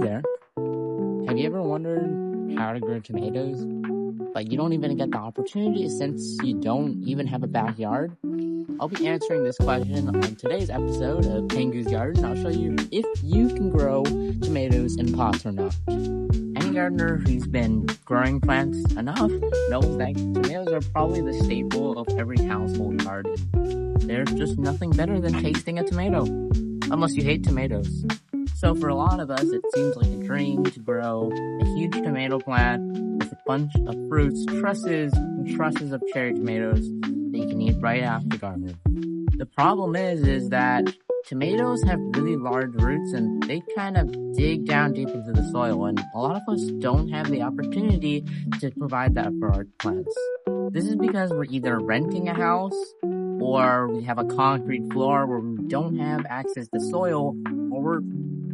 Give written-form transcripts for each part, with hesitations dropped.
there. Have you ever wondered how to grow tomatoes, but you don't even get the opportunity since you don't even have a backyard? I'll be answering this question on today's episode of Pengu's Garden. I'll show you if you can grow tomatoes in pots or not. Any gardener who's been growing plants enough knows that tomatoes are probably the staple of every household garden. There's just nothing better than tasting a tomato, unless you hate tomatoes. So for a lot of us, it seems like a dream to grow a huge tomato plant with a bunch of fruits, trusses and trusses of cherry tomatoes that you can eat right after garden. The problem is that tomatoes have really large roots and they kind of dig down deep into the soil, and a lot of us don't have the opportunity to provide that for our plants. This is because we're either renting a house or we have a concrete floor where we don't have access to soil, or we're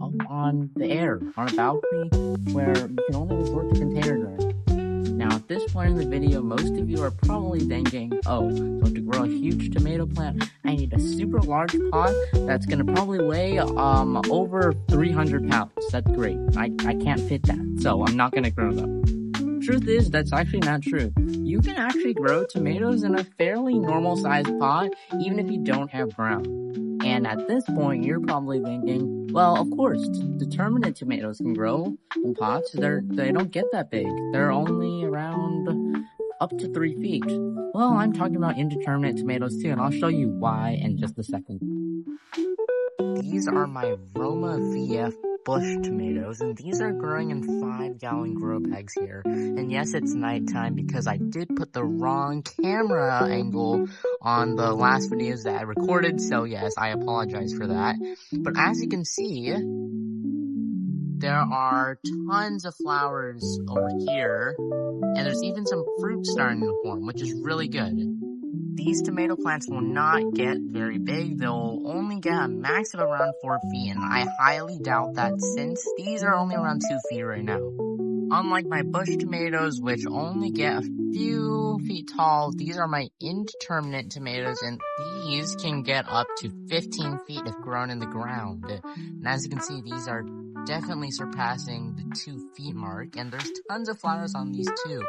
up on the air on a balcony where you can only resort to container gardening. Now at this point in the video, most of you are probably thinking, oh, so to grow a huge tomato plant, I need a super large pot that's going to probably weigh over 300 pounds. That's great. I can't fit that, so I'm not going to grow them. Truth is, that's actually not true. You can actually grow tomatoes in a fairly normal sized pot, even if you don't have ground. And at this point, you're probably thinking, well, of course, determinate tomatoes can grow in pots. They don't get that big. They're only around up to 3 feet. Well, I'm talking about indeterminate tomatoes too, and I'll show you why in just a second. These are my Roma VF bush tomatoes, and these are growing in 5-gallon grow bags here. And yes, it's nighttime because I did put the wrong camera angle on the last videos that I recorded, so yes, I apologize for that. But as you can see, there are tons of flowers over here, and there's even some fruit starting to form, which is really good. These tomato plants will not get very big. They'll only get a max of around 4 feet, and I highly doubt that since these are only around 2 feet right now. Unlike my bush tomatoes, which only get a few feet tall, these are my indeterminate tomatoes, and these can get up to 15 feet if grown in the ground. And as you can see, these are definitely surpassing the 2 feet mark, and there's tons of flowers on these too.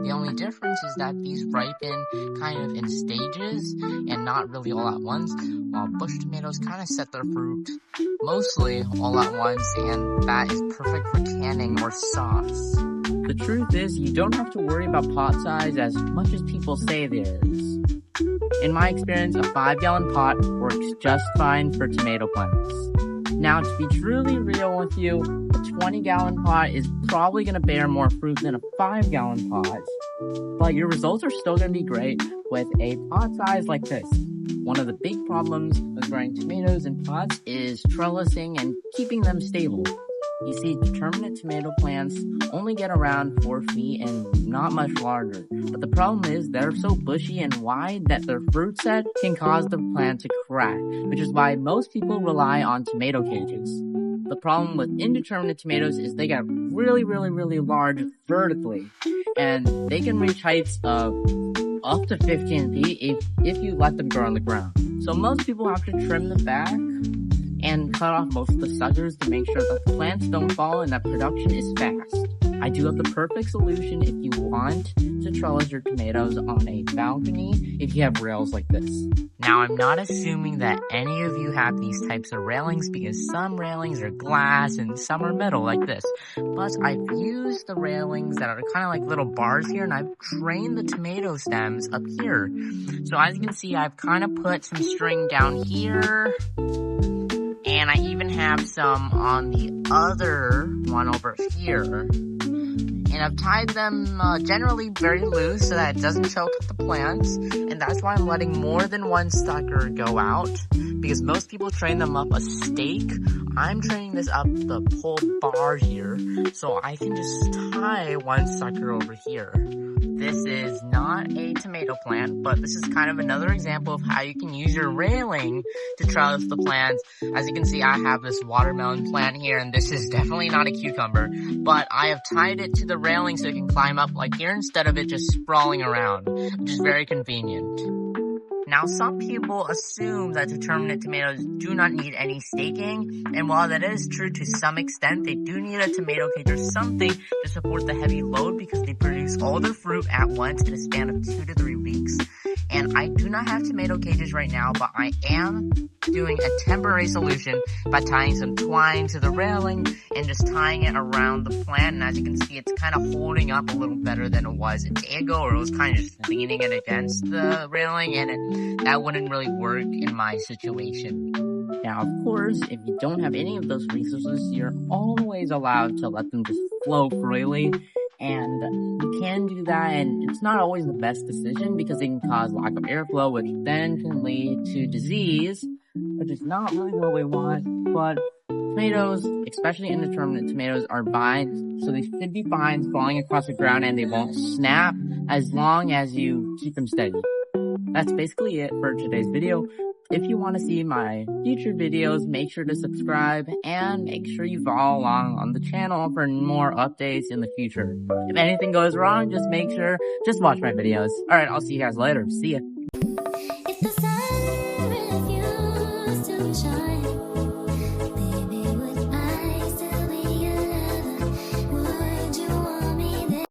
The only difference is that these ripen kind of in stages and not really all at once, while bush tomatoes kind of set their fruit mostly all at once, and that is perfect for canning or sauce. The truth is, you don't have to worry about pot size as much as people say there is. In my experience, a 5-gallon pot works just fine for tomato plants. Now, to be truly real with you, a 20-gallon pot is probably going to bear more fruit than a 5-gallon pot, but your results are still going to be great with a pot size like this. One of the big problems with growing tomatoes in pots is trellising and keeping them stable. You see, determinate tomato plants only get around 4 feet and not much larger. But the problem is they're so bushy and wide that their fruit set can cause the plant to crack, which is why most people rely on tomato cages. The problem with indeterminate tomatoes is they get really large vertically, and they can reach heights of up to 15 feet if you let them grow on the ground. So most people have to trim the back and cut off most of the suckers to make sure that the plants don't fall and that production is fast. I do have the perfect solution if you want to trellis your tomatoes on a balcony if you have rails like this. Now, I'm not assuming that any of you have these types of railings because some railings are glass and some are metal like this. But I've used the railings that are kind of like little bars here, and I've trained the tomato stems up here. So as you can see, I've kind of put some string down here, and I even have some on the other one over here. And I've tied them generally very loose so that it doesn't choke up the plants. And that's why I'm letting more than one sucker go out, because most people train them up a stake. I'm training this up the whole bar here, so I can just tie one sucker over here. This is not a tomato plant, but this is kind of another example of how you can use your railing to trellis the plants. As you can see, I have this watermelon plant here, and this is definitely not a cucumber, but I have tied it to the railing so it can climb up like here instead of it just sprawling around, which is very convenient. Now, some people assume that determinate tomatoes do not need any staking, and while that is true to some extent, they do need a tomato cage or something to support the heavy load because they produce all their fruit at once in a span of 2 to 3 weeks. And I do not have tomato cages right now, but I am doing a temporary solution by tying some twine to the railing and just tying it around the plant. And as you can see, it's kind of holding up a little better than it was a day ago, or it was kind of just leaning it against the railing, and that wouldn't really work in my situation. Now, of course, if you don't have any of those resources, you're always allowed to let them just flow freely. And you can do that, and it's not always the best decision because it can cause lack of airflow, which then can lead to disease, which is not really what we want. But tomatoes, especially indeterminate tomatoes, are vines, so they should be vines falling across the ground and they won't snap as long as you keep them steady. That's basically it for today's video. If you want to see my future videos, make sure to subscribe and make sure you follow along on the channel for more updates in the future. If anything goes wrong, just watch my videos. Alright, I'll see you guys later. See ya.